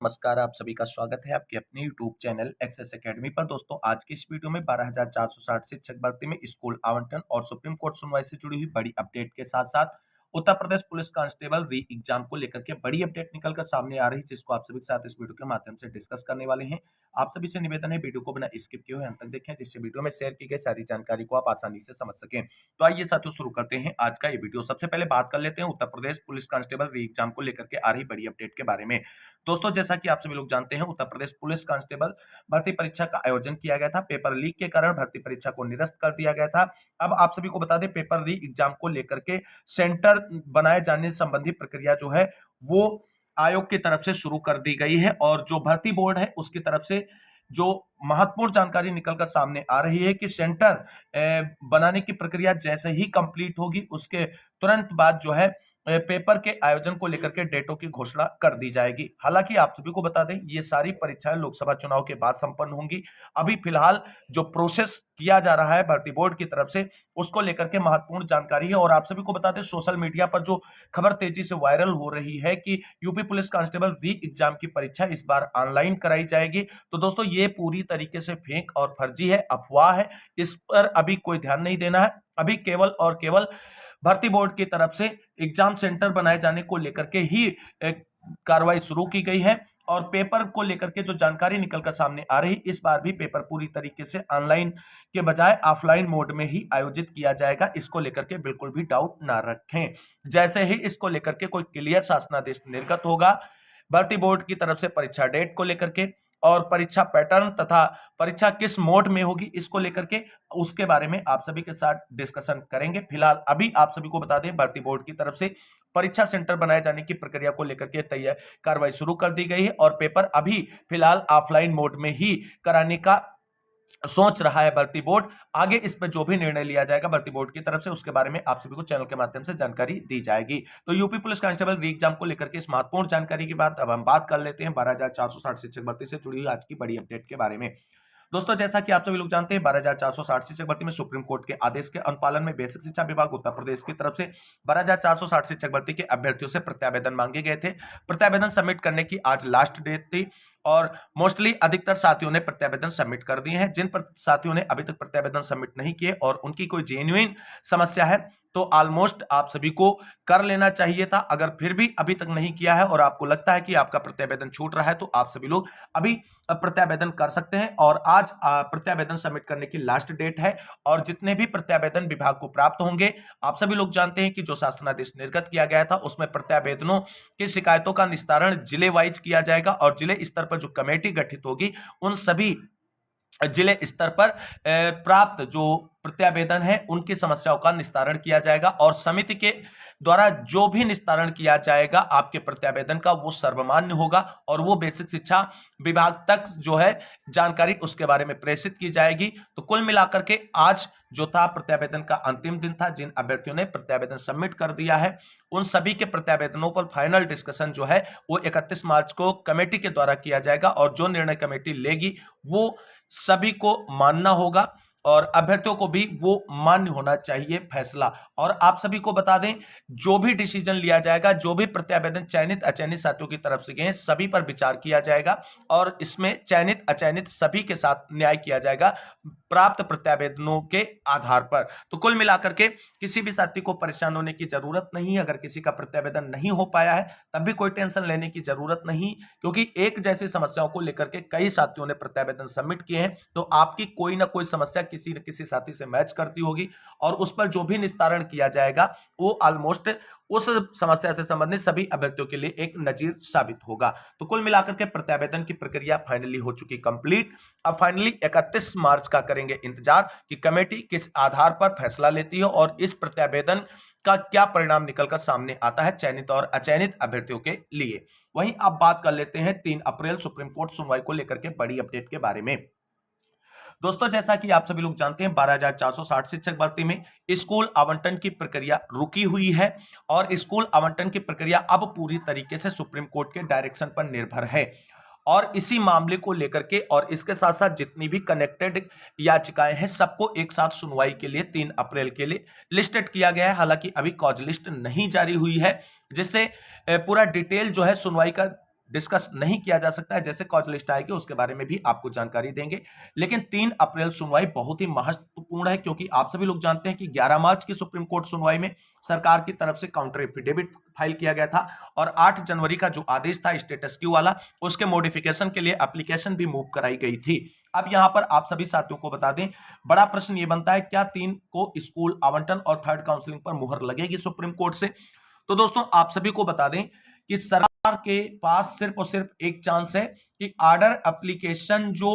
नमस्कार, आप सभी का स्वागत है आपके अपने यूट्यूब चैनल एक्सेस एकेडमी पर। दोस्तों, आज की इस वीडियो में 12,460 शिक्षक भर्ती में स्कूल आवंटन और सुप्रीम कोर्ट सुनवाई से जुड़ी हुई बड़ी अपडेट के साथ साथ उत्तर प्रदेश पुलिस कांस्टेबल री एग्जाम को लेकर के बड़ी अपडेट निकलकर सामने आ रही है, जिसको आप सभी के साथ इस वीडियो के माध्यम से डिस्कस करने वाले हैं। आप सभी से निवेदन है, वीडियो को बिना स्किप किए हुए अंत तक देखें, जिससे वीडियो में शेयर की गई सारी जानकारी को आप आसानी से समझ सकें। तो आइए साथियों, शुरू करते हैं आज का ये वीडियो। सबसे पहले बात कर लेते हैं उत्तर प्रदेश पुलिस कांस्टेबल री एग्जाम को लेकर के आ रही बड़ी अपडेट के बारे में। दोस्तों, जैसा कि आप सभी लोग जानते हैं, उत्तर प्रदेश पुलिस कांस्टेबल भर्ती परीक्षा का आयोजन किया गया था। पेपर लीक के कारण भर्ती परीक्षा को निरस्त कर दिया गया था। अब आप सभी को बता दें, पेपर री एग्जाम को लेकर के सेंटर बनाए जाने संबंधी प्रक्रिया जो है वो आयोग की तरफ से शुरू कर दी गई है और जो भर्ती बोर्ड है उसकी तरफ से जो महत्वपूर्ण जानकारी निकलकर सामने आ रही है कि सेंटर बनाने की प्रक्रिया जैसे ही कंप्लीट होगी उसके तुरंत बाद जो है पेपर के आयोजन को लेकर के डेटों की घोषणा कर दी जाएगी। हालांकि आप सभी को बता दें, ये सारी परीक्षाएं लोकसभा चुनाव के बाद संपन्न होंगी। अभी फिलहाल जो प्रोसेस किया जा रहा है भर्ती बोर्ड की तरफ से, उसको लेकर के महत्वपूर्ण जानकारी है। और आप सभी को बता दें, सोशल मीडिया पर जो खबर तेजी से वायरल हो रही है कि यूपी पुलिस कांस्टेबल री एग्जाम की परीक्षा इस बार ऑनलाइन कराई जाएगी, तो दोस्तों ये पूरी तरीके से फेक और फर्जी है, अफवाह है। इस पर अभी कोई ध्यान नहीं देना है। अभी केवल और केवल भर्ती बोर्ड की तरफ से एग्जाम सेंटर बनाए जाने को लेकर के ही कार्रवाई शुरू की गई है। और पेपर को लेकर के जो जानकारी निकलकर सामने आ रही, इस बार भी पेपर पूरी तरीके से ऑनलाइन के बजाय ऑफलाइन मोड में ही आयोजित किया जाएगा। इसको लेकर के बिल्कुल भी डाउट ना रखें। जैसे ही इसको लेकर के कोई क्लियर शासनादेश निर्गत होगा भर्ती बोर्ड की तरफ से, परीक्षा डेट को लेकर के और परीक्षा पैटर्न तथा परीक्षा किस मोड में होगी इसको लेकर के, उसके बारे में आप सभी के साथ डिस्कशन करेंगे। फिलहाल अभी आप सभी को बता दें, भर्ती बोर्ड की तरफ से परीक्षा सेंटर बनाए जाने की प्रक्रिया को लेकर के तैयार कार्रवाई शुरू कर दी गई है और पेपर अभी फिलहाल ऑफलाइन मोड में ही कराने का सोच रहा है भर्ती बोर्ड। आगे इस पर जो भी निर्णय लिया जाएगा भर्ती बोर्ड की तरफ से, उसके बारे में आप सभी को चैनल के माध्यम से जानकारी दी जाएगी। तो यूपी पुलिस कांस्टेबल री एग्जाम को लेकर के इस महत्वपूर्ण जानकारी की बात अब हम बात कर लेते हैं 12,460 शिक्षक भर्ती से जुड़ी हुई आज की बड़ी अपडेट के बारे में। दोस्तों, जैसा कि आप सभी लोग जानते हैं, 12,460 शिक्षक भर्ती में सुप्रीम कोर्ट के आदेश के अनुपालन में बेसिक शिक्षा विभाग उत्तर प्रदेश की तरफ से 12,460 शिक्षक भर्ती के अभ्यर्थियों से प्रत्यावेदन मांगे गए थे। प्रत्यावेदन सबमिट करने की आज लास्ट डेट थी और मोस्टली अधिकतर साथियों ने प्रत्यावेदन सबमिट कर दिए हैं। जिन साथियों ने अभी तक प्रत्यावेदन सबमिट नहीं किए और उनकी कोई जेन्युइन समस्या है, तो ऑलमोस्ट आप सभी को कर लेना चाहिए था। अगर फिर भी अभी तक नहीं किया है और आपको लगता है कि आपका प्रत्यावेदन छूट रहा है, तो आप सभी लोग अभी प्रत्यावेदन कर सकते हैं। और आज प्रत्यावेदन सबमिट करने की लास्ट डेट है और जितने भी प्रत्यावेदन विभाग को प्राप्त होंगे, आप सभी लोग जानते हैं कि जो शासनादेश निर्गत किया गया था उसमें प्रत्यावेदनों की शिकायतों का निस्तारण जिले वाइज किया जाएगा और जिले स्तर पर जो कमेटी गठित होगी, उन सभी जिले स्तर पर प्राप्त जो प्रत्यावेदन है उनकी समस्याओं का निस्तारण किया जाएगा और समिति के द्वारा जो भी निस्तारण किया जाएगा आपके प्रत्यावेदन का, वो सर्वमान्य होगा और वो बेसिक शिक्षा विभाग तक जो है जानकारी उसके बारे में प्रेषित की जाएगी। तो कुल मिलाकर के आज जो था प्रत्यावेदन का अंतिम दिन था। जिन अभ्यर्थियों ने प्रत्यावेदन सबमिट कर दिया है उन सभी के प्रत्यावेदनों पर फाइनल डिस्कशन जो है वो 31 मार्च को कमेटी के द्वारा किया जाएगा और जो निर्णय कमेटी लेगी वो सभी को मानना होगा और अभ्यर्थियों को भी वो मान्य होना चाहिए फैसला। और आप सभी को बता दें, जो भी डिसीजन लिया जाएगा, जो भी प्रत्यावेदन चयनित अचयनित साथियों की तरफ से गए हैं, सभी पर विचार किया जाएगा और इसमें चयनित अचयनित सभी के साथ न्याय किया जाएगा प्राप्त प्रत्यावेदनों के आधार पर। तो कुल मिलाकर के किसी भी साथी को परेशान होने की जरूरत नहीं है। अगर किसी का प्रत्यावेदन नहीं हो पाया है तब भी कोई टेंशन लेने की जरूरत नहीं, क्योंकि एक जैसी समस्याओं को लेकर के कई साथियों ने प्रत्यावेदन सबमिट किए हैं। तो आपकी कोई ना कोई समस्या किसी न किसी साथी से मैच करती होगी और उस पर जो भी निस्तारण किया जाएगा वो ऑलमोस्ट उस समस्या से संबंधित सभी अभ्यर्थियों के लिए एक नजीर साबित होगा। तो कुल मिलाकर के प्रत्यावेदन की प्रक्रिया फाइनली हो चुकी कंप्लीट। अब फाइनली 31 मार्च का करेंगे इंतजार कि कमेटी किस आधार पर फैसला लेती है और इस प्रत्यावेदन का क्या परिणाम निकलकर सामने आता है चयनित और अचयनित अभ्यर्थियों के लिए। वहीं अब बात कर लेते हैं 3 अप्रैल सुप्रीम कोर्ट सुनवाई को लेकर के बड़ी अपडेट के बारे में। दोस्तों, जैसा कि आप सभी लोग जानते हैं, 12,460 शिक्षक भर्ती में स्कूल आवंटन की प्रक्रिया रुकी हुई है और स्कूल आवंटन की प्रक्रिया अब पूरी तरीके से सुप्रीम कोर्ट के डायरेक्शन पर निर्भर है। और इसी मामले को लेकर के और इसके साथ साथ जितनी भी कनेक्टेड याचिकाएं हैं, सबको एक साथ सुनवाई के लिए 3 अप्रैल के लिए लिस्टेड किया गया है। हालांकि अभी कॉज लिस्ट नहीं जारी हुई है, जिससे पूरा डिटेल जो है सुनवाई का डिस्कस नहीं किया जा सकता है। जैसे कॉज लिस्ट आएगी उसके बारे में भी आपको जानकारी देंगे। लेकिन 3 अप्रैल सुनवाई बहुत ही महत्वपूर्ण है, क्योंकि आप सभी लोग जानते हैं कि 11 मार्च की सुप्रीम कोर्ट सुनवाई में सरकार की तरफ से काउंटर एफिडेविट फाइल किया गया था और 8 जनवरी का जो आदेश था स्टेटस क्यू वाला, उसके मॉडिफिकेशन के लिए एप्लीकेशन भी मूव कराई गई थी। अब यहां पर आप सभी साथियों को बता दें, बड़ा प्रश्न यह बनता है क्या 3 को स्कूल आवंटन और थर्ड काउंसलिंग पर मुहर लगेगी सुप्रीम कोर्ट से? तो दोस्तों आप सभी को बता दें कि सरकार के पास सिर्फ और सिर्फ एक चांस है कि आर्डर एप्लीकेशन जो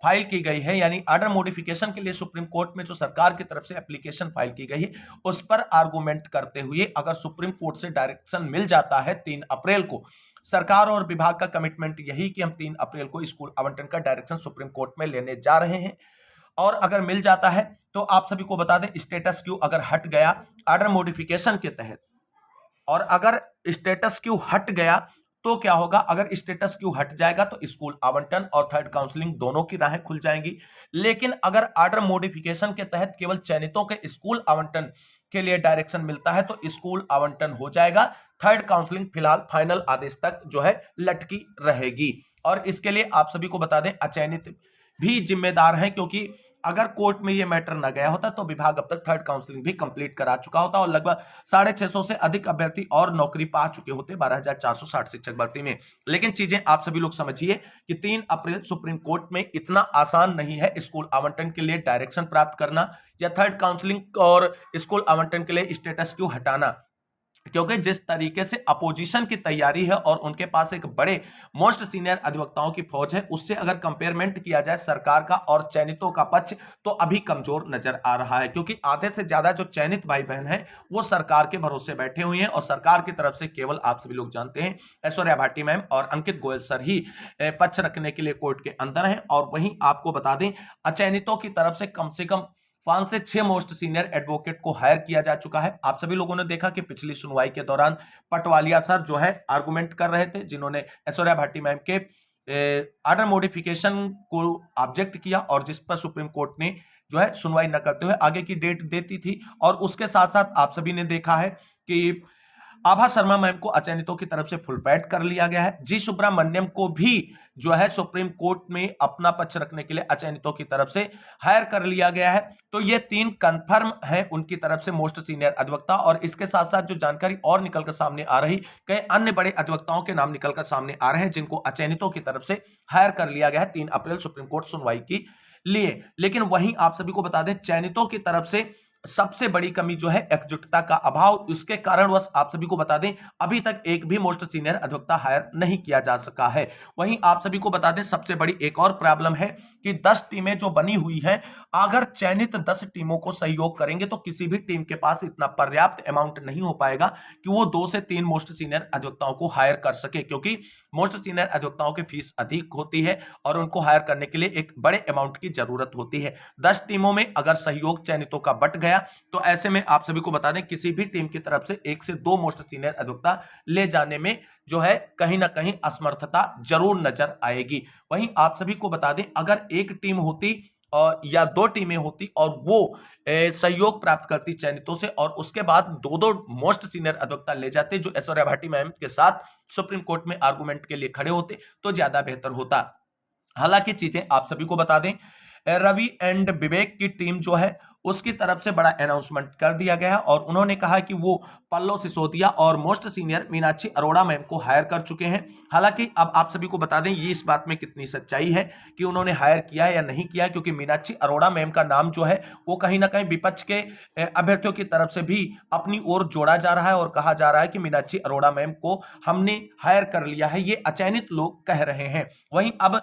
फाइल की गई है, यानी आर्डर मॉडिफिकेशन के लिए सुप्रीम कोर्ट में जो सरकार की तरफ से एप्लीकेशन फाइल की गई है उस पर आर्गुमेंट करते हुए अगर सुप्रीम कोर्ट से डायरेक्शन मिल जाता है 3 अप्रैल को, सरकार और विभाग का कमिटमेंट यही कि हम 3 अप्रैल को स्कूल आवंटन का डायरेक्शन सुप्रीम कोर्ट में लेने जा रहे हैं, और अगर मिल जाता है तो आप सभी को बता दें स्टेटस क्यू अगर हट गया आर्डर मॉडिफिकेशन के तहत, और अगर स्टेटस क्यू हट गया तो क्या होगा? अगर स्टेटस क्यू हट जाएगा तो स्कूल आवंटन और थर्ड काउंसलिंग दोनों की राहें खुल जाएंगी। लेकिन अगर आर्डर मॉडिफिकेशन के तहत केवल चयनितों के स्कूल आवंटन के लिए डायरेक्शन मिलता है तो स्कूल आवंटन हो जाएगा, थर्ड काउंसलिंग फिलहाल फाइनल आदेश तक जो है लटकी रहेगी। और इसके लिए आप सभी को बता दें अचयनित भी जिम्मेदार हैं, क्योंकि अगर कोर्ट में ये मैटर न गया होता तो विभाग अब तक थर्ड काउंसलिंग भी कंप्लीट करा चुका होता और लगभग 650 से अधिक अभ्यर्थी और नौकरी पा चुके होते 12,460 शिक्षक भर्ती में। लेकिन चीजें आप सभी लोग समझिए कि 3 अप्रैल सुप्रीम कोर्ट में इतना आसान नहीं है स्कूल आवंटन के लिए डायरेक्शन प्राप्त करना या थर्ड काउंसलिंग और स्कूल आवंटन के लिए स्टेटस क्यू हटाना, क्योंकि जिस तरीके से अपोजिशन की तैयारी है और उनके पास एक बड़े मोस्ट सीनियर अधिवक्ताओं की फौज है, उससे अगर कंपेयरमेंट किया जाए सरकार का और चयनितों का पक्ष तो अभी कमजोर नजर आ रहा है, क्योंकि आधे से ज्यादा जो चयनित भाई बहन हैं वो सरकार के भरोसे बैठे हुए हैं और सरकार की तरफ से केवल आप सभी लोग जानते हैं ऐश्वर्या भाटी मैम और अंकित गोयल सर ही पक्ष रखने के लिए कोर्ट के अंदर है। और वहीं आपको बता दें अचयनितों की तरफ से कम 5 से 6 मोस्ट सीनियर एडवोकेट को हायर किया जा चुका है। आप सभी लोगों ने देखा कि पिछली सुनवाई के दौरान पटवालिया सर जो है आर्गुमेंट कर रहे थे, जिन्होंने ऐश्वर्या भाटी मैम के आर्डर मॉडिफिकेशन को ऑब्जेक्ट किया और जिस पर सुप्रीम कोर्ट ने जो है सुनवाई न करते हुए आगे की डेट देती थी। और उसके साथ साथ आप सभी ने देखा है कि आभा शर्मा मैम को अचयनितों की तरफ से फुल पैड कर लिया गया है। जी सुब्रमण्यम को भी जो है सुप्रीम कोर्ट में अपना पक्ष रखने के लिए अचयनितों की तरफ से हायर कर लिया गया है। तो ये 3 कंफर्म है उनकी तरफ से मोस्ट सीनियर अधिवक्ता। और इसके साथ साथ जो जानकारी और निकलकर सामने आ रही, कई अन्य बड़े अधिवक्ताओं के नाम निकलकर सामने आ रहे हैं जिनको अचयनितों की तरफ से हायर कर लिया गया है 3 अप्रैल सुप्रीम कोर्ट सुनवाई की लिए। लेकिन वहीं आप सभी को बता दें चयनितों की तरफ से सबसे बड़ी कमी जो है एकजुटता का अभाव, इसके कारणवश आप सभी को बता दें अभी तक एक भी मोस्ट सीनियर अधिवक्ता हायर नहीं किया जा सका है। वहीं आप सभी को बता दें सबसे बड़ी एक और प्रॉब्लम है कि 10 टीमें जो बनी हुई हैं, अगर चयनित 10 टीमों को सहयोग करेंगे तो किसी भी टीम के पास इतना पर्याप्त अमाउंट नहीं हो पाएगा कि वो 2 से 3 मोस्ट सीनियर अधिवक्ताओं को हायर कर सके, क्योंकि मोस्ट सीनियर अधिवक्ताओं की फीस अधिक होती है और उनको हायर करने के लिए एक बड़े अमाउंट की जरूरत होती है। 10 टीमों में अगर सहयोग चयनितों का बट गया तो ऐसे में आप सभी को बता दें किसी भी टीम की तरफ से 1 से 2 मोस्ट सीनियर अधिवक्ता ले जाने में जो है कहीं ना कहीं असमर्थता जरूर नजर आएगी। वहीं आप सभी को बता दें अगर एक टीम होती और या 2 टीमें होती और वो सहयोग प्राप्त करती चयनितों से और उसके बाद 2-2 मोस्ट सीनियर अधिवक्ता ले जाते जो ऐश्वर्या भाटी मैम के साथ सुप्रीम कोर्ट में आर्गुमेंट के लिए खड़े होते तो ज्यादा बेहतर होता। हालांकि चीजें आप सभी को बता दें रवि एंड विवेक की टीम जो है उसकी तरफ से बड़ा अनाउंसमेंट कर दिया गया है और उन्होंने कहा कि वो पल्लव सिसोदिया और most senior Meenakshi Arora ma'am को हायर कर चुके हैं। हालांकि अब आप सभी को बता दें ये इस बात में कितनी सच्चाई है कि उन्होंने हायर किया है या नहीं किया, क्योंकि मीनाक्षी अरोड़ा मैम का नाम जो है वो कहीं ना कहीं विपक्ष के अभ्यर्थियों की तरफ से भी अपनी ओर जोड़ा जा रहा है और कहा जा रहा है कि मीनाक्षी अरोड़ा मैम को हमने हायर कर लिया है, ये अचयनित लोग कह रहे हैं। वहीं अब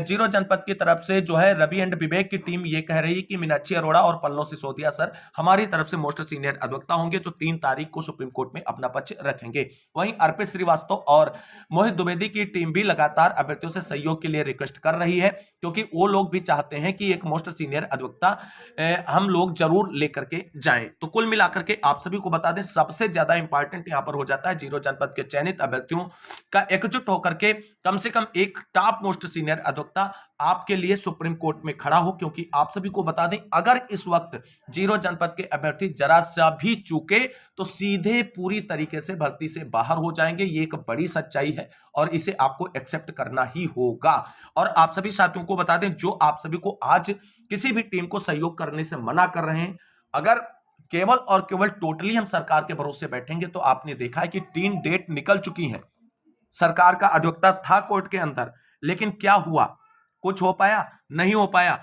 जीरो जनपद की तरफ से जो है रवि एंड विवेक की टीम ये कह रही है कि मीनाक्षी अरोड़ा और पल्लव सिसोदिया सर हमारी तरफ से मोस्ट सीनियर अधिवक्ता होंगे जो 3 तारीख को सुप्रीम कोर्ट में अपना पक्ष रखेंगे। वहीं अर्पित श्रीवास्तव और मोहित द्विवेदी की टीम भी लगातार अभ्यर्थियों से सहयोग के लिए रिक्वेस्ट कर रही है, क्योंकि वो लोग भी चाहते हैं कि एक मोस्ट सीनियर अधिवक्ता हम लोग जरूर लेकर के जाएं। तो कुल मिलाकर के आप सभी को बता दें सबसे ज्यादा इंपॉर्टेंट यहां पर हो जाता है जीरो जनपद के चयनित अभ्यर्थियों का एकजुट होकर के कम से कम एक टॉप मोस्ट सीनियर अधिवक्ता आपके लिए सुप्रीम कोर्ट में खड़ा हो, क्योंकि आप सभी को बता दें, अगर इस वक्त 0 जनपद के अभ्यर्थी जरा सा भी चूके तो सीधे पूरी तरीके से भर्ती से बाहर हो जाएंगे। ये एक बड़ी सच्चाई है और इसे आपको एक्सेप्ट करना ही होगा। और आप सभी साथियों को बता दें, जो आप सभी को आज किसी भी टीम को सहयोग करने से मना कर रहे हैं, अगर केवल और केवल टोटली हम सरकार के भरोसे बैठेंगे तो आपने देखा है कि 3 डेट निकल चुकी हैं। सरकार का अधिवक्ता था कोर्ट के अंदर, लेकिन क्या हुआ? कुछ हो पाया? नहीं हो पाया।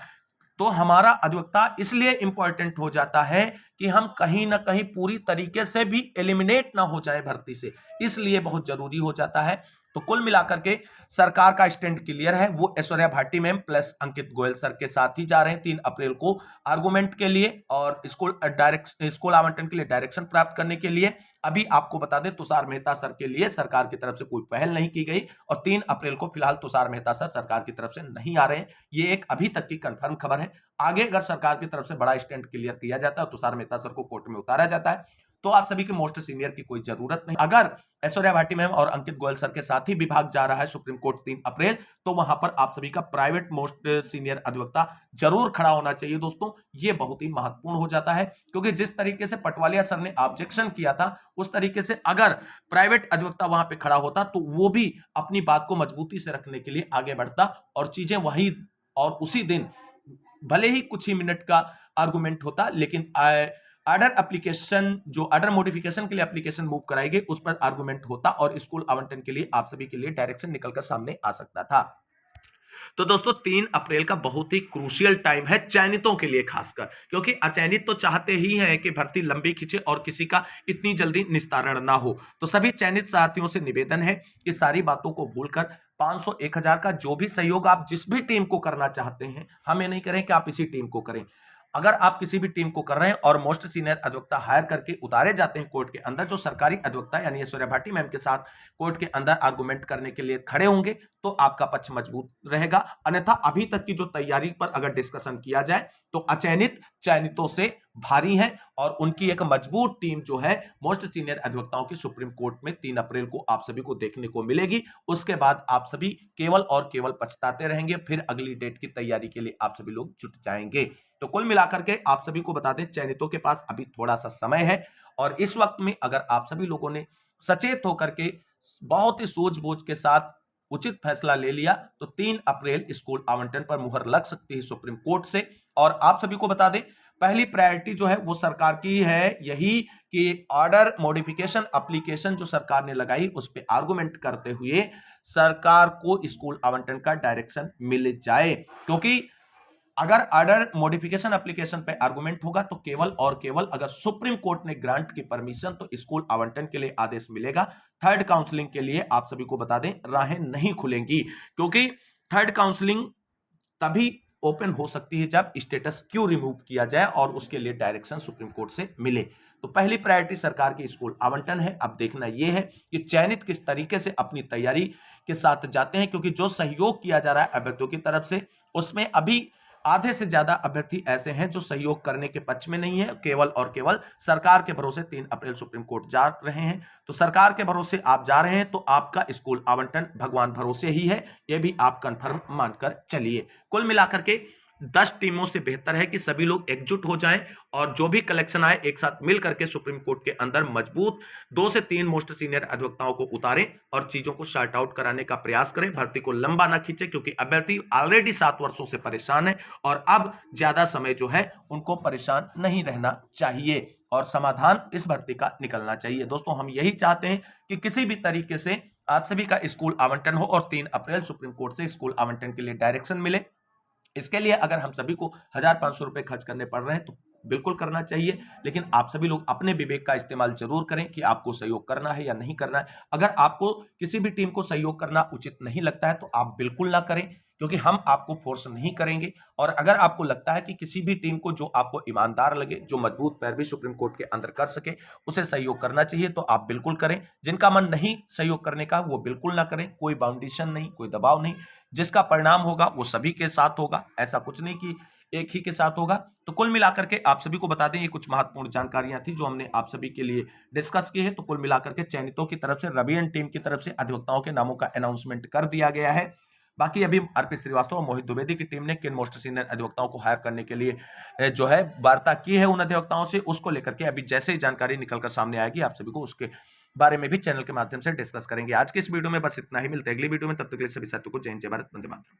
तो हमारा अधिवक्ता इसलिए इंपॉर्टेंट हो जाता है कि हम कहीं ना कहीं पूरी तरीके से भी एलिमिनेट ना हो जाए भर्ती से, इसलिए बहुत जरूरी हो जाता है। तो कुल मिलाकर के सरकार का स्टैंड क्लियर है, वो Aishwarya Bhati ma'am plus Ankit Goyal sir के साथ ही जा रहे हैं 3 अप्रैल को आर्गुमेंट के लिए और स्कूल आवंटन के लिए डायरेक्शन प्राप्त करने के लिए। अभी आपको बता दें, तुषार मेहता सर के लिए सरकार की तरफ से कोई पहल नहीं की गई और 3 अप्रैल को फिलहाल तुषार मेहता सर सरकार की तरफ से नहीं आ रहे हैं। ये एक अभी तक की कंफर्म खबर है। आगे अगर सरकार की तरफ से बड़ा स्टैंड क्लियर किया जाता है और तुषार मेहता सर को कोर्ट में उतारा जाता है तो आप सभी के मोस्ट सीनियर की कोई जरूरत नहीं। अगर ऐश्वर्या भाटी मैम और अंकित गोयल सर के साथ ही विभाग जा रहा है सुप्रीम कोर्ट 3 अप्रैल, तो वहां पर आप सभी का प्राइवेट मोस्ट सीनियर अधिवक्ता जरूर खड़ा होना चाहिए। दोस्तों, ये बहुत ही महत्वपूर्ण हो जाता है, क्योंकि जिस तरीके से पटवालिया सर ने ऑब्जेक्शन किया था, उस तरीके से अगर प्राइवेट अधिवक्ता वहां पे खड़ा होता तो वो भी अपनी बात को मजबूती से रखने के लिए आगे बढ़ता और चीजें वही और उसी दिन भले ही कुछ ही मिनट का आर्गुमेंट होता, लेकिन ऑर्डर एप्लीकेशन जो ऑर्डर मॉडिफिकेशन के लिए एप्लीकेशन मूव कराई गई उस पर आर्गुमेंट होता और स्कूल आवंटन के लिए आप सभी के लिए डायरेक्शन निकलकर सामने आ सकता था। तो दोस्तों, 3 अप्रैल का बहुत ही क्रूशियल टाइम है चयनितों के लिए खासकर, क्योंकि अचयनित तो चाहते ही हैं कि भर्ती लंबी खींचे और किसी का इतनी जल्दी निस्तारण ना हो। तो सभी चयनित साथियों से निवेदन है कि सारी बातों को भूलकर 500 1000 का जो भी सहयोग आप जिस भी टीम को करना चाहते हैं, हम ये नहीं करें कि आप इसी टीम को करें। अगर आप किसी भी टीम को कर रहे हैं और मोस्ट सीनियर अधिवक्ता हायर करके उतारे जाते हैं कोर्ट के अंदर, जो सरकारी अधिवक्ता यानी ऐश्वर्या भाटी मैम के साथ कोर्ट के अंदर आर्गुमेंट करने के लिए खड़े होंगे, तो आपका पक्ष मजबूत रहेगा। अन्यथा अभी तक की जो तैयारी पर अगर डिस्कशन किया जाए तो अचयनित चयनितों से भारी है और उनकी एक मजबूत टीम जो है मोस्ट सीनियर अधिवक्ताओं की सुप्रीम कोर्ट में 3 अप्रैल को आप सभी को देखने को मिलेगी। उसके बाद आप सभी केवल और केवल पछताते रहेंगे, फिर अगली डेट की तैयारी के लिए आप सभी लोग जुट जाएंगे। तो कुल मिलाकर के आप सभी को बता दें, चयनितों के पास अभी थोड़ा सा समय है और इस वक्त में अगर आप सभी लोगों ने सचेत होकर के बहुत ही सूझबूझ के साथ उचित फैसला ले लिया तो 3 अप्रैल स्कूल आवंटन पर मुहर लग सकती है सुप्रीम कोर्ट से। और आप सभी को बता दें, पहली प्रायोरिटी जो है वो सरकार की है यही कि ऑर्डर मॉडिफिकेशन एप्लीकेशन जो सरकार ने लगाई उस पर आर्गुमेंट करते हुए सरकार को स्कूल आवंटन का डायरेक्शन मिल जाए, क्योंकि अगर ऑर्डर मॉडिफिकेशन एप्लीकेशन पे आर्गुमेंट होगा तो केवल और केवल अगर सुप्रीम कोर्ट ने ग्रांट की परमिशन तो स्कूल आवंटन के लिए आदेश मिलेगा। थर्ड काउंसलिंग के लिए आप सभी को बता दें राहें नहीं खुलेंगी, क्योंकि थर्ड काउंसलिंग तभी ओपन हो सकती है जब स्टेटस क्यों रिमूव किया जाए और उसके लिए डायरेक्शन सुप्रीम कोर्ट से मिले। तो पहली प्रायोरिटी सरकार की स्कूल आवंटन है। अब देखना यह है कि चयनित किस तरीके से अपनी तैयारी के साथ जाते हैं, क्योंकि जो सहयोग किया जा रहा है अभ्यर्थियों की तरफ से उसमें अभी आधे से ज्यादा अभ्यर्थी ऐसे हैं जो सहयोग करने के पक्ष में नहीं है, केवल और केवल सरकार के भरोसे 3 अप्रैल सुप्रीम कोर्ट जा रहे हैं। तो सरकार के भरोसे आप जा रहे हैं तो आपका स्कूल आवंटन भगवान भरोसे ही है, यह भी आप कंफर्म मानकर चलिए। कुल मिलाकर के 10 टीमों से बेहतर है कि सभी लोग एकजुट हो जाएं और जो भी कलेक्शन आए एक साथ मिल करके सुप्रीम कोर्ट के अंदर मजबूत 2 से 3 मोस्ट सीनियर अधिवक्ताओं को उतारें और चीजों को शार्ट आउट कराने का प्रयास करें, भर्ती को लंबा ना खींचे, क्योंकि अभ्यर्थी ऑलरेडी 7 वर्षों से परेशान है और अब ज्यादा समय जो है उनको परेशान नहीं रहना चाहिए और समाधान इस भर्ती का निकलना चाहिए। दोस्तों, हम यही चाहते हैं कि किसी भी तरीके से आप सभी का स्कूल आवंटन हो और 3 अप्रैल सुप्रीम कोर्ट से स्कूल आवंटन के लिए डायरेक्शन मिले। इसके लिए अगर हम सभी को 1500 रुपए खर्च करने पड़ रहे हैं तो बिल्कुल करना चाहिए, लेकिन आप सभी लोग अपने विवेक का इस्तेमाल जरूर करें कि आपको सहयोग करना है या नहीं करना है। अगर आपको किसी भी टीम को सहयोग करना उचित नहीं लगता है तो आप बिल्कुल ना करें, क्योंकि हम आपको फोर्स नहीं करेंगे। और अगर आपको लगता है कि किसी भी टीम को जो आपको ईमानदार लगे, जो मजबूत पैरवी सुप्रीम कोर्ट के अंदर कर सके, उसे सहयोग करना चाहिए तो आप बिल्कुल करें। जिनका मन नहीं सहयोग करने का वो बिल्कुल ना करें। कोई बाउंडेशन नहीं, कोई दबाव नहीं, जिसका परिणाम होगा वो सभी के साथ होगा, ऐसा कुछ नहीं कि एक ही के साथ होगा। तो कुल मिलाकर के आप सभी को बता दें, ये कुछ महत्वपूर्ण जानकारियां थी जो हमने आप सभी के लिए डिस्कस की है। तो कुल मिलाकर के चयनितों की तरफ से रवि एंड टीम की तरफ से अधिवक्ताओं के नामों का अनाउंसमेंट कर दिया गया है। बाकी अभी आरपी श्रीवास्तव और मोहित द्विवेदी की टीम ने किन मोस्ट सीनियर अधिवक्ताओं को हायर करने के लिए जो है वार्ता की है उन अधिवक्ताओं से, उसको लेकर के अभी जैसे ही जानकारी निकलकर सामने आएगी आप सभी को उसके बारे में भी चैनल के माध्यम से डिस्कस करेंगे। आज के इस वीडियो में बस इतना ही, मिलते हैं अगली वीडियो में, तब तक के लिए सभी साथियों को जय हिंद, जय भारत, वंदे मातरम।